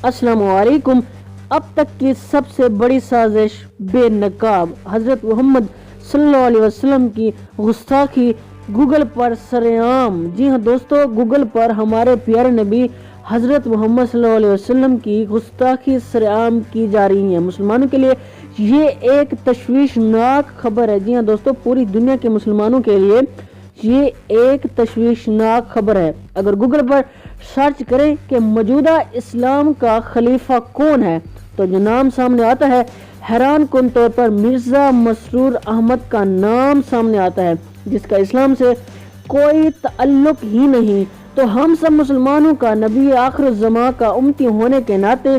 अस्सलाम वालेकुम। अब तक की सबसे बड़ी साजिश बेनकाब हज़रत मोहम्मद सल्लल्लाहु अलैहि वसल्लम की गुस्ताखी गूगल पर सरेआम। जी हाँ दोस्तों, गूगल पर हमारे प्यारे नबी हज़रत मोहम्मद सल्लल्लाहु अलैहि वसल्लम की गुस्ताखी सरेआम की जा रही है। मुसलमानों के लिए ये एक तशवीशनाक खबर है। जी हाँ दोस्तों, पूरी दुनिया के मुसलमानों के लिए ये एक तशवीशनाक खबर है। अगर गूगल पर सर्च करें कि मौजूदा इस्लाम का खलीफा कौन है, तो जो नाम सामने आता है, हैरान कुन तौर पर मिर्ज़ा मसरूर अहमद का नाम सामने आता है, जिसका इस्लाम से कोई ताल्लुक ही नहीं। तो हम सब मुसलमानों का नबी आखिर ज़मां का उम्मती होने के नाते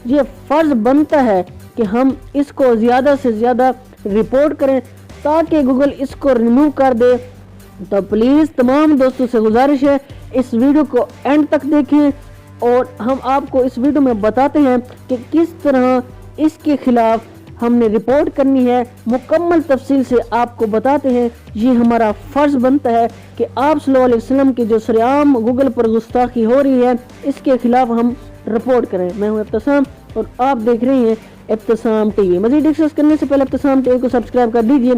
ये फ़र्ज़ बनता है कि हम इसको ज़्यादा से ज़्यादा रिपोर्ट करें ताकि गूगल इसको रिमूव कर दे। तो प्लीज़ तमाम दोस्तों से गुजारिश है, इस वीडियो को एंड तक देखें और हम आपको इस वीडियो में बताते हैं कि किस तरह इसके खिलाफ हमने रिपोर्ट करनी है। मुकम्मल तफसील से आपको बताते हैं। ये हमारा फ़र्ज़ बनता है कि आप सल्लल्लाहु अलैहि वसल्लम की जो सरेआम गूगल पर गुस्ताखी हो रही है, इसके खिलाफ हम रिपोर्ट करें। मैं हूँ इब्तिसाम और आप देख रहे हैं इब्तिसाम टीवी। मज़ीद डिस्कस करने से पहले इब्तिसाम टीवी को सब्सक्राइब कर दीजिए,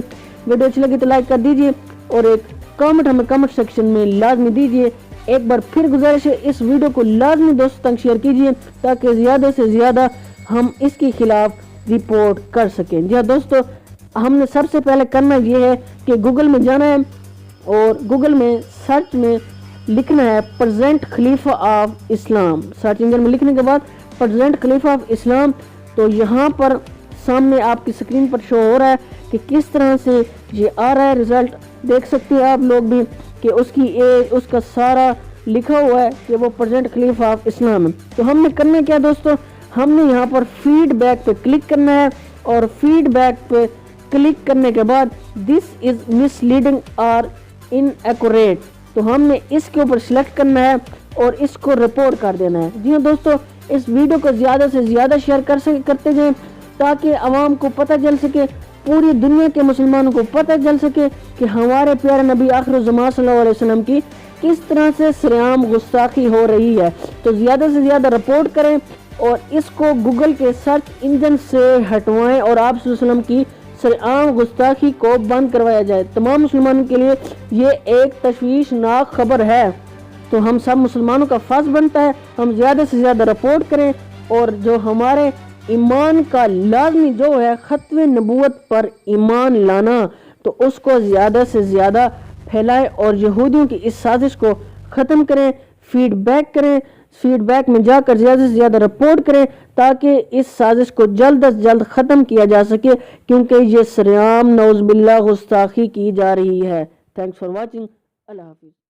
वीडियो अच्छी लगी तो लाइक कर दीजिए और एक कमेंट हमें कमेंट सेक्शन में लाजमी दीजिए। एक बार फिर गुजारिश है, इस वीडियो को लाजमी दोस्तों तक शेयर कीजिए ताकि ज़्यादा से ज़्यादा हम इसके खिलाफ रिपोर्ट कर सकें। जी हाँ दोस्तों, हमने सबसे पहले करना ये है कि गूगल में जाना है और गूगल में सर्च में लिखना है present Khalifa of Islam. Search engine में लिखने के बाद प्रेजेंट खलीफा ऑफ इस्लाम, तो यहाँ पर सामने आपकी स्क्रीन पर शो हो रहा है कि किस तरह से ये आ रहा है। रिजल्ट देख सकते हैं आप लोग भी कि उसकी एज, उसका सारा लिखा हुआ है कि वो प्रेजेंट खलीफा ऑफ इस्लाम है। तो हमने करना क्या दोस्तों, हमने यहाँ पर फीडबैक पे क्लिक करना है और फीडबैक पे क्लिक करने के बाद दिस इज मिसलीडिंग और इनएक्यूरेट, तो हमने इसके ऊपर सिलेक्ट करना है और इसको रिपोर्ट कर देना है। जी हाँ दोस्तों, इस वीडियो को ज़्यादा से ज़्यादा शेयर करते जाएं ताकि आवाम को पता चल सके, पूरी दुनिया के मुसलमानों को पता चल सके कि हमारे प्यारे नबी आखिर ज़मां सल्लल्लाहु अलैहि वसल्लम की किस तरह से सरेआम गुस्ताखी हो रही है। तो ज़्यादा से ज़्यादा रिपोर्ट करें और इसको गूगल के सर्च इंजन से हटवाएं और आप वसल्लम की सरेआम गुस्ताखी को बंद करवाया जाए। तमाम मुसलमानों के लिए ये एक तशवीशनाक खबर है। तो हम सब मुसलमानों का फ़र्ज़ बनता है हम ज़्यादा से ज़्यादा रिपोर्ट करें और जो हमारे ईमान का लाजमी जो है खत्वे नबूवत पर ईमान लाना, तो उसको ज़्यादा से ज़्यादा फैलाएं और यहूदियों की इस साजिश को ख़त्म करें। फीडबैक करें, फीडबैक में जाकर ज़्यादा से ज़्यादा रिपोर्ट करें ताकि इस साजिश को जल्द अज जल्द ख़त्म किया जा सके, क्योंकि ये सरेआम नौज़ बिल्लाह गुस्ताखी की जा रही है। Thanks for watching. अल्लाह हाफिज़।